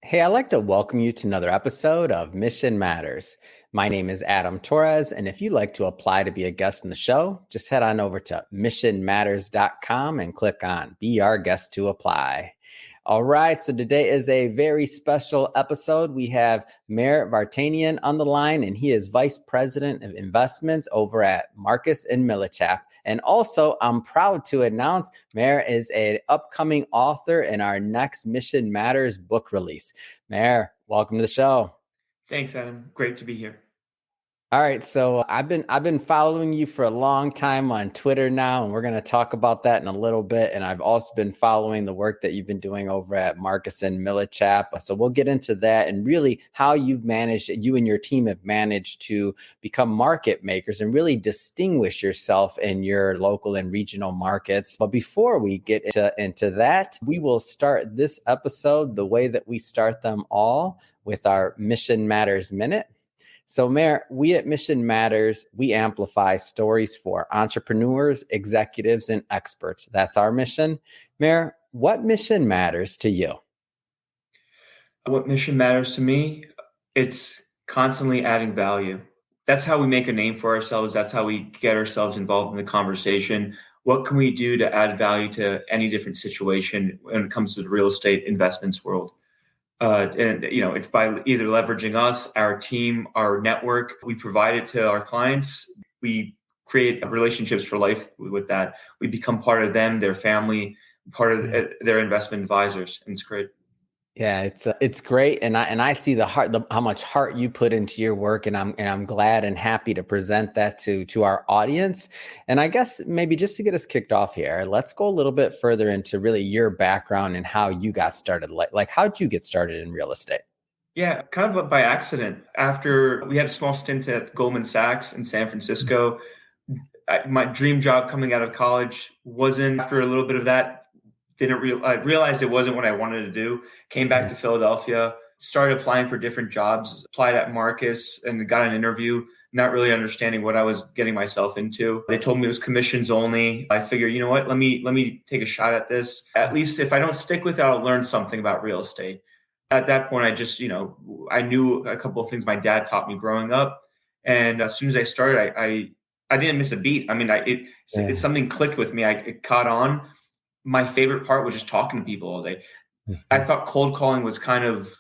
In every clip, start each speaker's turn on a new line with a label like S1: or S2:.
S1: Hey, I'd like to welcome you to another episode of Mission Matters. My name is Adam Torres, and if you'd like to apply to be a guest in the show, just head on over to missionmatters.com and click on Be Our Guest to Apply. All right, so today is a very special episode. We have Meir Vartanian on the line, and he is Vice President of Investments over at Marcus & Millichap. And also, I'm proud to announce Meir is an upcoming author in our next Mission Matters book release. Meir, welcome to the show.
S2: Thanks, Adam. Great to be here.
S1: All right, so I've been following you for a long time on Twitter now, and we're going to talk about that in a little bit. And I've also been following the work that you've been doing over at Marcus & Millichap. So we'll get into that and really how you and your team have managed to become market makers and really distinguish yourself in your local and regional markets. But before we get into that, we will start this episode the way that we start them all with our Mission Matters Minute. So, Meir, we at Mission Matters, we amplify stories for entrepreneurs, executives, and experts. That's our mission. Meir, what mission matters to you?
S2: What mission matters to me? It's constantly adding value. That's how we make a name for ourselves. That's how we get ourselves involved in the conversation. What can we do to add value to any different situation when it comes to the real estate investments world? It's by either leveraging us, our team, our network. We provide it to our clients. We create relationships for life with that. We become part of them, their family, part of their investment advisors, and it's great.
S1: Yeah, it's great, and I see how much heart you put into your work, and I'm glad and happy to present that to our audience. And I guess maybe just to get us kicked off here, let's go a little bit further into really your background and how you got started. Like how'd you get started in real estate?
S2: Yeah, kind of by accident. After we had a small stint at Goldman Sachs in San Francisco, my dream job coming out of college wasn't. After a little bit of that, I realized it wasn't what I wanted to do. Came back to Philadelphia, started applying for different jobs, applied at Marcus and got an interview, not really understanding what I was getting myself into. They told me it was commissions only. I figured, you know what, let me take a shot at this. At least if I don't stick with it, I'll learn something about real estate. At that point, I just, I knew a couple of things my dad taught me growing up. And as soon as I started, I didn't miss a beat. I mean, it's something clicked with me. It caught on. My favorite part was just talking to people all day. I thought cold calling was kind of,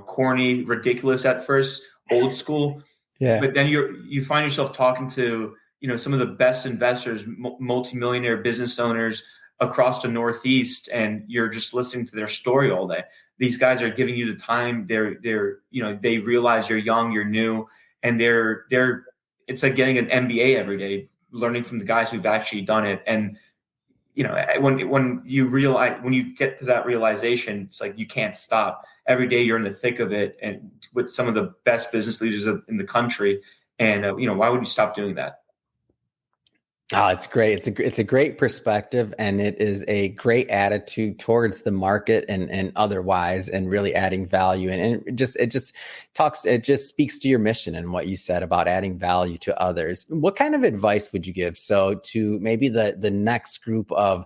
S2: corny, ridiculous at first, old school. Yeah. But then you find yourself talking to, some of the best investors, multimillionaire business owners across the Northeast, and you're just listening to their story all day. These guys are giving you the time. They realize you're young, you're new, and it's like getting an MBA every day, learning from the guys who've actually done it. And when you get to that realization, it's like you can't stop. Every day you're in the thick of it, and with some of the best business leaders in the country. And why would you stop doing that?
S1: Oh, it's great. It's a great perspective, and it is a great attitude towards the market and otherwise, and really adding value. And it just speaks to your mission and what you said about adding value to others. What kind of advice would you give to maybe the next group of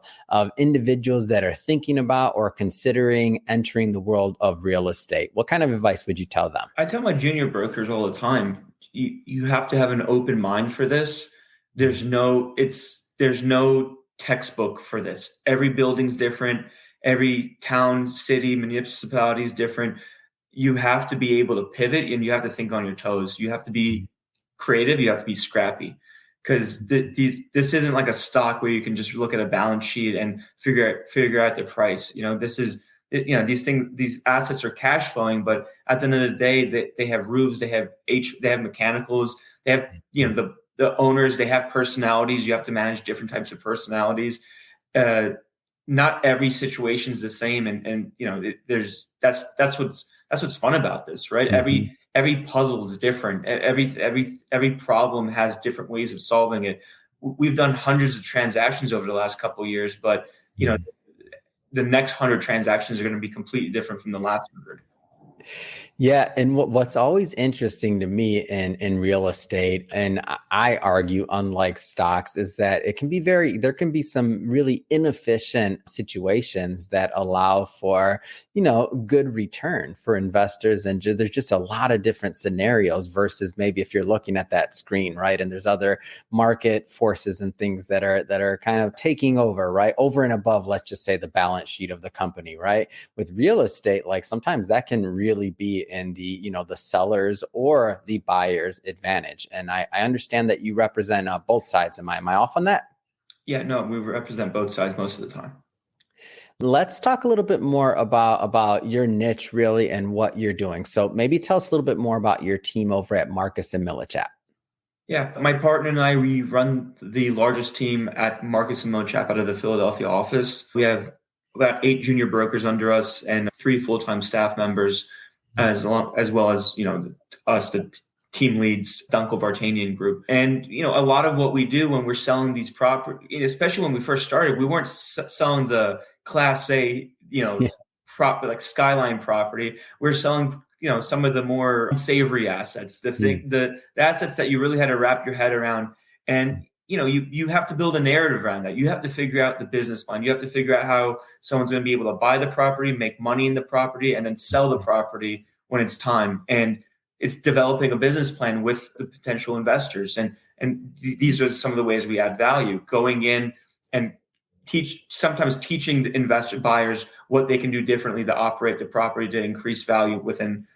S1: individuals that are thinking about or considering entering the world of real estate? What kind of advice would you tell them?
S2: I tell my junior brokers all the time, you have to have an open mind for this. There's no textbook for this. Every building's different. Every town, city, municipality is different. You have to be able to pivot, and you have to think on your toes. You have to be creative. You have to be scrappy, because this isn't like a stock where you can just look at a balance sheet and figure out the price. These assets are cash flowing, but at the end of the day, they have roofs, they have mechanicals, they have the owners, they have personalities. You have to manage different types of personalities. Not every situation is the same, and that's what's fun about this, right? Mm-hmm. Every puzzle is different. Every problem has different ways of solving it. We've done hundreds of transactions over the last couple of years, but the next 100 transactions are going to be completely different from the last 100.
S1: Yeah, and what's always interesting to me in real estate, and I argue, unlike stocks, is that there can be some really inefficient situations that allow for, good return for investors. And there's just a lot of different scenarios versus maybe if you're looking at that screen, right? And there's other market forces and things that are kind of taking over, right? Over and above, let's just say the balance sheet of the company, right? With real estate, like sometimes that can really be in the sellers or the buyer's advantage. And I understand that you represent both sides. Am I off on that?
S2: Yeah, no, we represent both sides most of the time.
S1: Let's talk a little bit more about your niche really and what you're doing. So maybe tell us a little bit more about your team over at Marcus and Millichap.
S2: Yeah, my partner and I, we run the largest team at Marcus and Millichap out of the Philadelphia office. We have about 8 junior brokers under us and 3 full-time staff members, as well as us, the team leads, Dunkel Vartanian Group. And a lot of what we do when we're selling these property, especially when we first started, we weren't selling the Class A, like Skyline property. We're selling some of the more unsavory assets, the assets that you really had to wrap your head around. And you have to build a narrative around that. You have to figure out the business plan. You have to figure out how someone's going to be able to buy the property, make money in the property, and then sell the property when it's time. And it's developing a business plan with the potential investors. And these are some of the ways we add value, going in and sometimes teaching the investor buyers what they can do differently to operate the property to increase value within.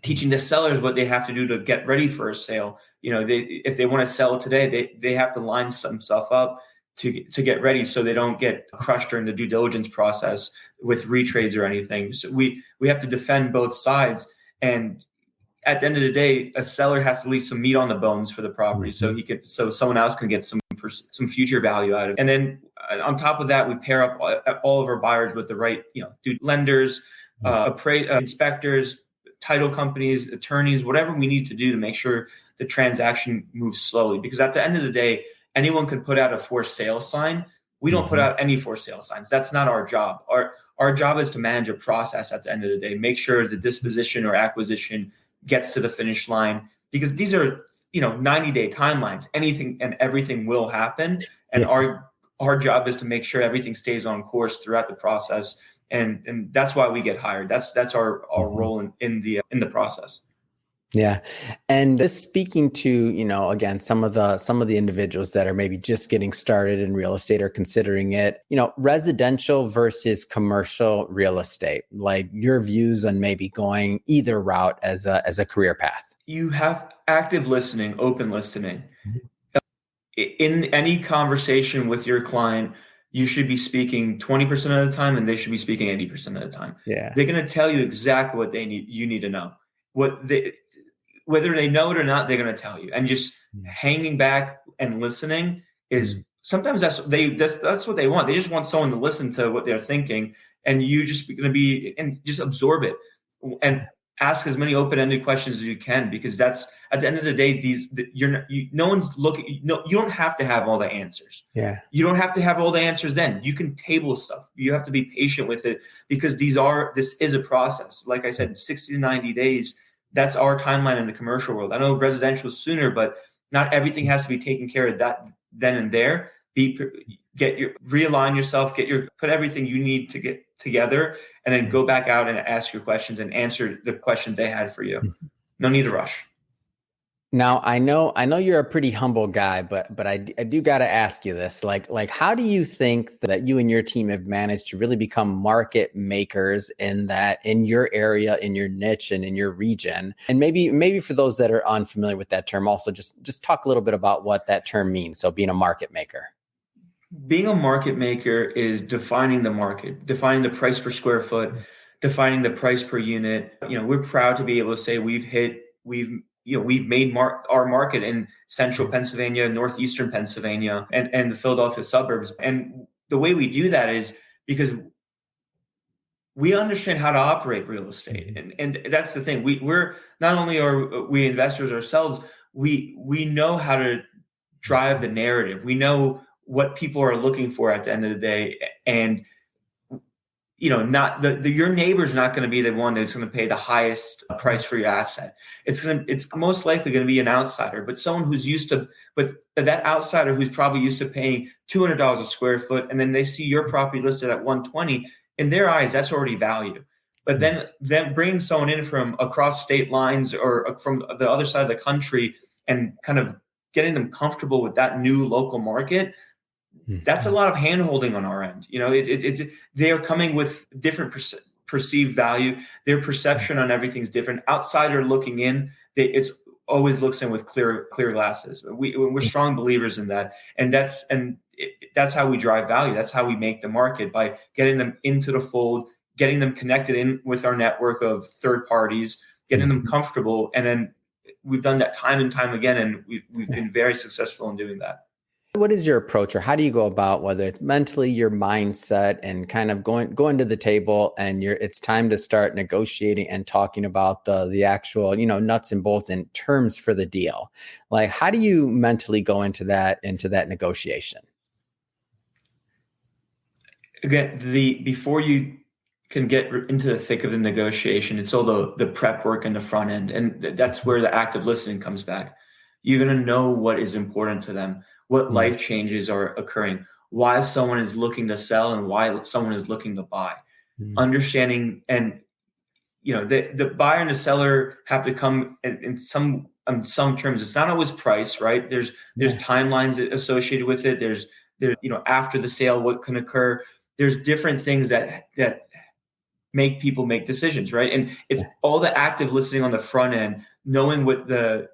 S2: Teaching the sellers what they have to do to get ready for a sale. If they want to sell today, they have to line some stuff up to get ready so they don't get crushed during the due diligence process with retrades or anything. So we have to defend both sides. And at the end of the day, a seller has to leave some meat on the bones for the property so someone else can get some future value out of it. And then on top of that, we pair up all of our buyers with the right, lenders, inspectors, title companies, attorneys, whatever we need to do to make sure the transaction moves slowly. Because at the end of the day, anyone can put out a for sale sign. We don't put out any for sale signs. That's not our job. Our job is to manage a process at the end of the day, make sure the disposition or acquisition gets to the finish line, because these are 90-day timelines. Anything and everything will happen. And our job is to make sure everything stays on course throughout the process. And that's why we get hired. That's our role in the process.
S1: Yeah. And just speaking to, again, some of the individuals that are maybe just getting started in real estate or considering it, residential versus commercial real estate, like your views on maybe going either route as a career path.
S2: You have active listening, open listening. In any conversation with your client, you should be speaking 20% of the time and they should be speaking 80% of the time.
S1: Yeah.
S2: They're going to tell you exactly what you need to know. Whether they know it or not, they're going to tell you. And just hanging back and listening is sometimes that's what they want. They just want someone to listen to what they're thinking, and you just going to be and just absorb it and ask as many open-ended questions as you can, because that's at the end of the day, no one's looking. You don't have to have all the answers.
S1: Yeah.
S2: You don't have to have all the answers. Then you can table stuff. You have to be patient with it, because this is a process. Like I said, 60 to 90 days. That's our timeline in the commercial world. I know residential is sooner, but not everything has to be taken care of that then and there. Realign yourself, put everything you need to get together, and then go back out and ask your questions and answer the questions they had for you. No need to rush.
S1: Now, I know you're a pretty humble guy, but I do got to ask you this. Like, how do you think that you and your team have managed to really become market makers in your area, in your niche, and in your region? And maybe for those that are unfamiliar with that term, also just talk a little bit about what that term means. So being a market maker.
S2: Being a market maker is defining the market, defining the price per square foot, defining the price per unit. We're proud to be able to say we've made our market in central Pennsylvania, northeastern Pennsylvania, and the Philadelphia suburbs. And the way we do that is because we understand how to operate real estate. And that's the thing. We're not only are we investors ourselves, we know how to drive the narrative. We know what people are looking for at the end of the day. And not your neighbor's not going to be the one that's going to pay the highest price for your asset. It's most likely going to be an outsider, but someone who's but that outsider who's probably used to paying $200 a square foot, and then they see your property listed at 120. In their eyes, that's already value. But then bringing someone in from across state lines or from the other side of the country and kind of getting them comfortable with that new local market, that's a lot of hand-holding on our end. They are coming with different perceived value. Their perception on everything's different. Outsider looking in, it's always looks in with clear glasses. We're strong believers in that, and that's how we drive value. That's how we make the market, by getting them into the fold, getting them connected in with our network of third parties, getting them comfortable, and then we've done that time and time again, and we've been very successful in doing that.
S1: What is your approach, or how do you go about, whether it's mentally your mindset and kind of going to the table and it's time to start negotiating and talking about the actual, nuts and bolts and terms for the deal? Like, how do you mentally go into that negotiation?
S2: Again, before you can get into the thick of the negotiation, it's all the prep work in the front end. And that's where the active listening comes back. You're going to know what is important to them, what life changes are occurring, why someone is looking to sell and why someone is looking to buy. Understanding, and the buyer and the seller have to come in some terms. It's not always price, right? There's timelines associated with it. There's after the sale, what can occur. There's different things that make people make decisions, right? And it's all the active listening on the front end, knowing what the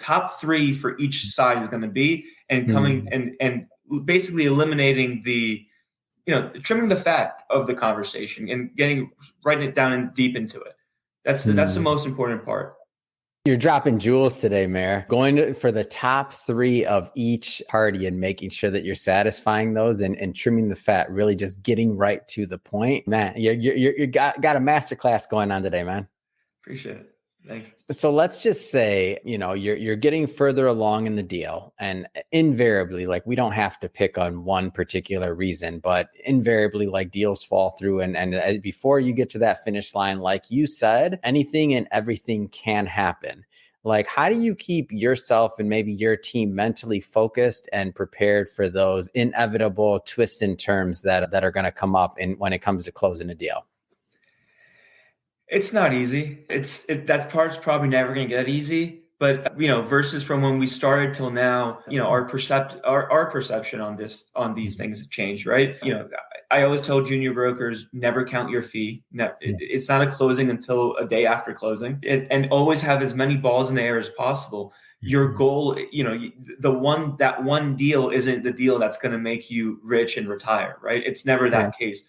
S2: top three for each side is going to be, and coming and basically eliminating trimming the fat of the conversation and writing it down and deep into it. That's the most important part.
S1: You're dropping jewels today, Mayor. Going for the top three of each party and making sure that you're satisfying those and trimming the fat, really just getting right to the point. Man, you got a masterclass going on today, man.
S2: Appreciate it. Thanks.
S1: So let's just say, you're getting further along in the deal, and invariably, like, we don't have to pick on one particular reason, but invariably, like, deals fall through. And before you get to that finish line, like you said, anything and everything can happen. Like, how do you keep yourself and maybe your team mentally focused and prepared for those inevitable twists and turns that are going to come up when it comes to closing a deal?
S2: It's not easy. That part's probably never going to get easy. But versus from when we started till now, our perception on these things have changed, right? I always tell junior brokers, never count your fee. It's not a closing until a day after closing, and always have as many balls in the air as possible. Your goal, that one deal isn't the deal that's going to make you rich and retire, right? It's never that case.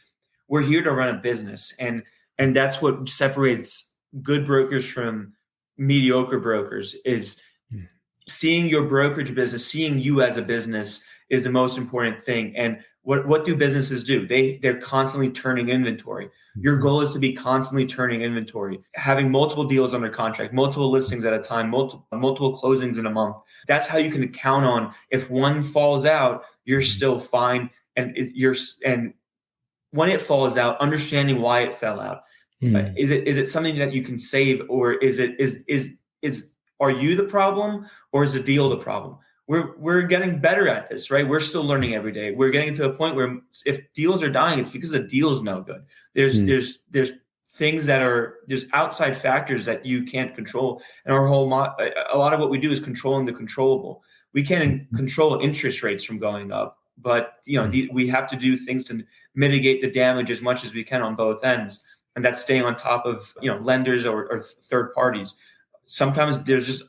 S2: We're here to run a business, and that's what separates good brokers from mediocre brokers, is seeing your brokerage business, seeing you as a business is the most important thing. And what do businesses do? They're constantly turning inventory. Your goal is to be constantly turning inventory, having multiple deals under contract, multiple listings at a time, multiple closings in a month. That's how you can count on, if one falls out, you're still fine. And when it falls out, understanding why it fell out. Is it something that you can save, or are you the problem, or is the deal the problem? We're getting better at this, right? We're still learning every day. We're getting to a point where if deals are dying, it's because the deal is no good. There's things there's outside factors that you can't control, and a lot of what we do is controlling the controllable. We can't control interest rates from going up, but we have to do things to mitigate the damage as much as we can on both ends. And that's staying on top of, lenders or third parties. Sometimes there's just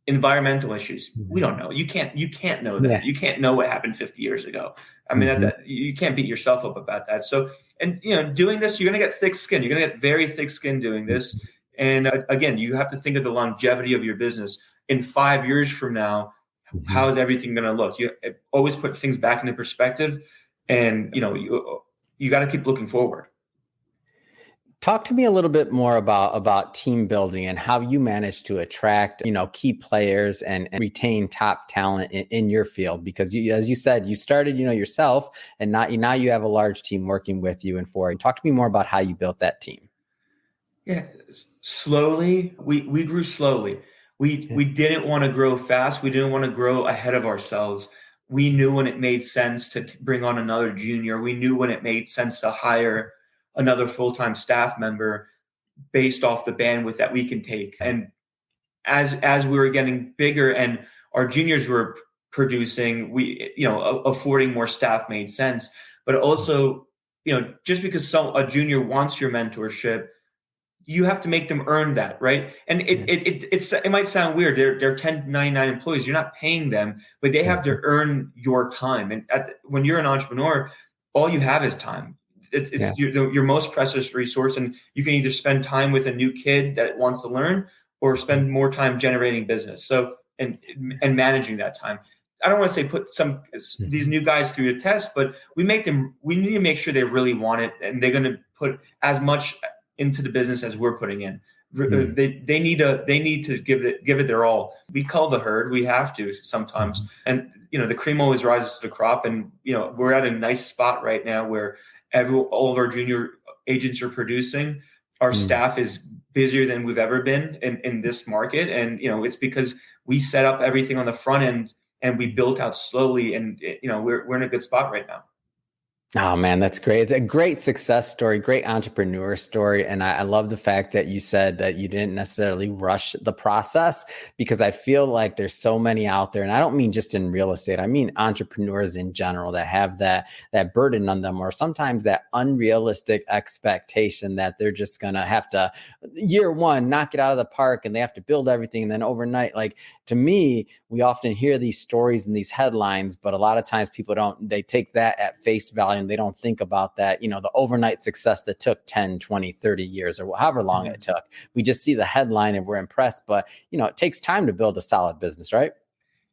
S2: environmental issues. We don't know. You can't know that. Yeah. You can't know what happened 50 years ago. I mean, you can't beat yourself up about that. So, and doing this, you're going to get thick skin. You're going to get very thick skin doing this. And again, you have to think of the longevity of your business. In 5 years from now, how is everything going to look? You always put things back into perspective, and you got to keep looking forward.
S1: Talk to me a little bit more about team building and how you manage to attract, key players and retain top talent in your field. Because as you said, you started, yourself, and now you have a large team working with you and for you. Talk to me more about how you built that team.
S2: Yeah, slowly. We grew slowly. We didn't want to grow fast. We didn't want to grow ahead of ourselves. We knew when it made sense to bring on another junior. We knew when it made sense to hire another full-time staff member based off the bandwidth that we can take. And as we were getting bigger and our juniors were producing, affording more staff made sense. But also, just because a junior wants your mentorship, you have to make them earn that, right? And it might sound weird. They're 1099 employees. You're not paying them, but they have to earn your time. And when you're an entrepreneur, all you have is time. It's your most precious resource, and you can either spend time with a new kid that wants to learn, or spend more time generating business. So and managing that time. I don't want to say put these new guys through a test, but we need to make sure they really want it, and they're going to put as much into the business as we're putting in. They need to give it their all. We cull the herd. We have to sometimes, and the cream always rises to the crop. And we're at a nice spot right now where all of our junior agents are producing. Our staff is busier than we've ever been in this market, and it's because we set up everything on the front end and we built out slowly, and we're in a good spot right now.
S1: Oh man, that's great. It's a great success story, great entrepreneur story. And I love the fact that you said that you didn't necessarily rush the process, because I feel like there's so many out there. And I don't mean just in real estate. I mean entrepreneurs in general that have that burden on them, or sometimes that unrealistic expectation that they're just going to have to, year one, knock it out of the park, and they have to build everything. And then overnight, like, to me, we often hear these stories and these headlines, but a lot of times they take that at face value. And they don't think about that, the overnight success that took 10, 20, 30 years or however long it took. We just see the headline and we're impressed, but it takes time to build a solid business, right?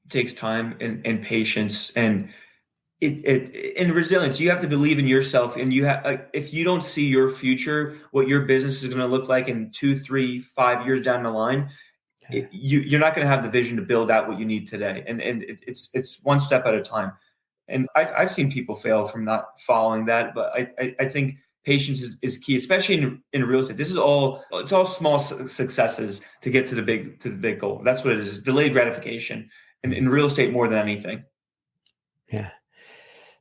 S2: It takes time and patience and and resilience. You have to believe in yourself, and if you don't see your future, what your business is going to look like in 2, 3, 5 years down the line, you're not going to have the vision to build out what you need today. And it's one step at a time. And I've seen people fail from not following that, but I think patience is key, especially in real estate. It's all small successes to get to the big goal. That's what it is. It's delayed gratification, and in real estate more than anything.
S1: Yeah.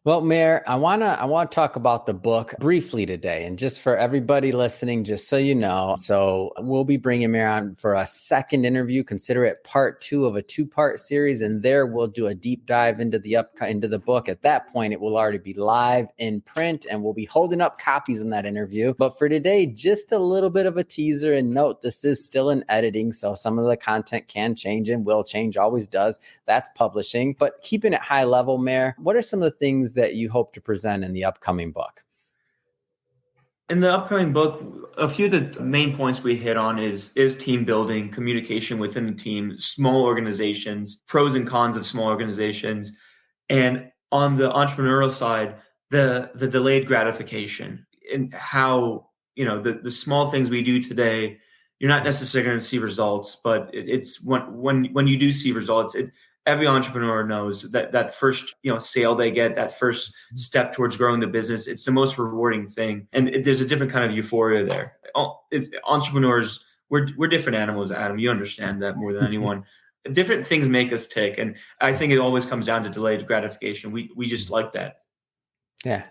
S1: Well, Meir, I want to talk about the book briefly today. And just for everybody listening, just so you know, so we'll be bringing Meir on for a second interview. Consider it part 2 of a 2-part series. And there we'll do a deep dive into the book. At that point, it will already be live in print, and we'll be holding up copies in that interview. But for today, just a little bit of a teaser, and note, this is still in editing. So some of the content can change and will change, always does. That's publishing. But keeping it high level, Meir, what are some of the things that you hope to present in the upcoming book?
S2: In the upcoming book, a few of the main points we hit on is team building, communication within the team, small organizations, pros and cons of small organizations, and on the entrepreneurial side, the delayed gratification, and how the small things we do today, you're not necessarily going to see results, but it's when you do see results, every entrepreneur knows that first sale they get, that first step towards growing the business, it's the most rewarding thing. And there's a different kind of euphoria there. Entrepreneurs, we're different animals, Adam. You understand that more than anyone. Different things make us tick. And I think it always comes down to delayed gratification. We just like that.
S1: Yeah.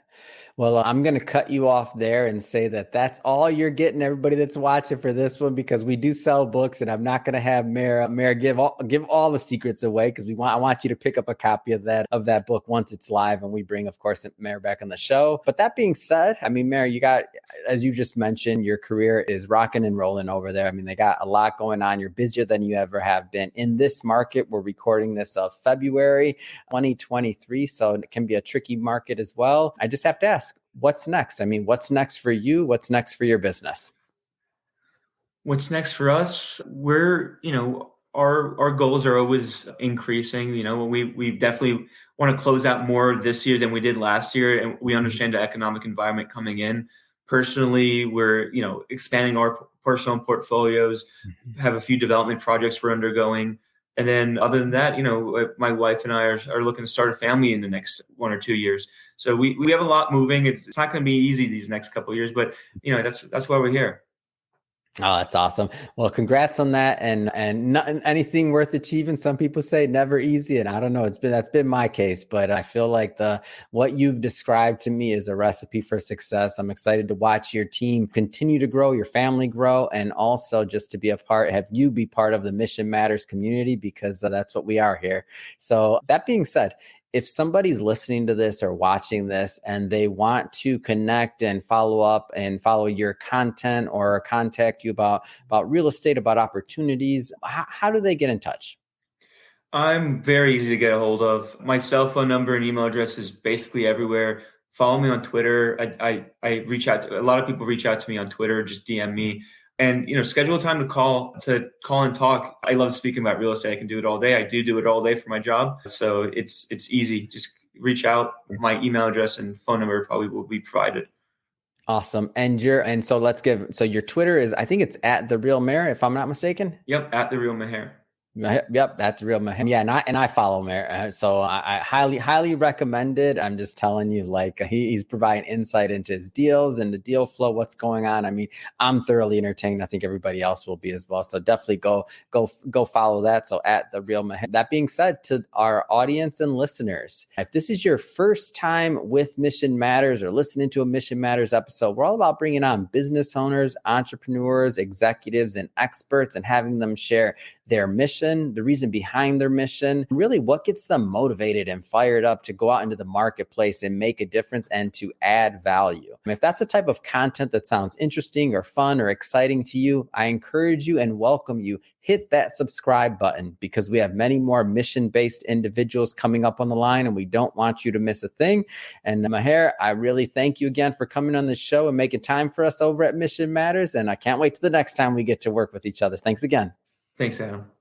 S1: Well, I'm going to cut you off there and say that that's all you're getting, everybody that's watching, for this one, because we do sell books, and I'm not going to have Meir give all the secrets away, because I want you to pick up a copy of that book once it's live, and we bring, of course, Meir back on the show. But that being said, I mean, Meir, you got, as you just mentioned, your career is rocking and rolling over there. I mean, they got a lot going on. You're busier than you ever have been in this market. We're recording this February 2023, so it can be a tricky market as well. I just have to ask, what's next? I mean, what's next for you? What's next for your business?
S2: What's next for us? We're, our goals are always increasing. We definitely want to close out more this year than we did last year. And we understand the economic environment coming in. Personally, we're, expanding our personal portfolios, have a few development projects we're undergoing. And then other than that, my wife and I are looking to start a family in the next 1 or 2 years. So we have a lot moving. It's not going to be easy these next couple of years, but that's why we're here.
S1: Oh, that's awesome. Well, congrats on that. And not anything worth achieving. Some people say never easy. And I don't know, that's been my case, but I feel like what you've described to me is a recipe for success. I'm excited to watch your team continue to grow, your family grow, and also just to have you be part of the Mission Matters community, because that's what we are here. So that being said, if somebody's listening to this or watching this and they want to connect and follow up and follow your content or contact you about real estate, about opportunities, how do they get in touch?
S2: I'm very easy to get a hold of. My cell phone number and email address is basically everywhere. Follow me on Twitter. I reach out to a lot of people. Reach out to me on Twitter. Just DM me. And, schedule a time to call and talk. I love speaking about real estate. I can do it all day. I do it all day for my job. So it's easy. Just reach out. My email address and phone number probably will be provided.
S1: Awesome. So your Twitter is, I think it's at The Real Mayor, if I'm not mistaken.
S2: Yep. At The Real Mayor.
S1: Yep, that's the real Maher. Yeah, and I follow Maher, so I highly recommend it. I'm just telling you, like he's providing insight into his deals and the deal flow, what's going on. I mean, I'm thoroughly entertained. I think everybody else will be as well. So definitely go follow that. So at The Real Maher. That being said, to our audience and listeners, if this is your first time with Mission Matters or listening to a Mission Matters episode, we're all about bringing on business owners, entrepreneurs, executives, and experts, and having them share their mission, the reason behind their mission, really what gets them motivated and fired up to go out into the marketplace and make a difference and to add value. If that's the type of content that sounds interesting or fun or exciting to you, I encourage you and welcome you. Hit that subscribe button, because we have many more mission-based individuals coming up on the line and we don't want you to miss a thing. And Maher, I really thank you again for coming on the show and making time for us over at Mission Matters. And I can't wait till the next time we get to work with each other. Thanks again.
S2: Thanks, Adam.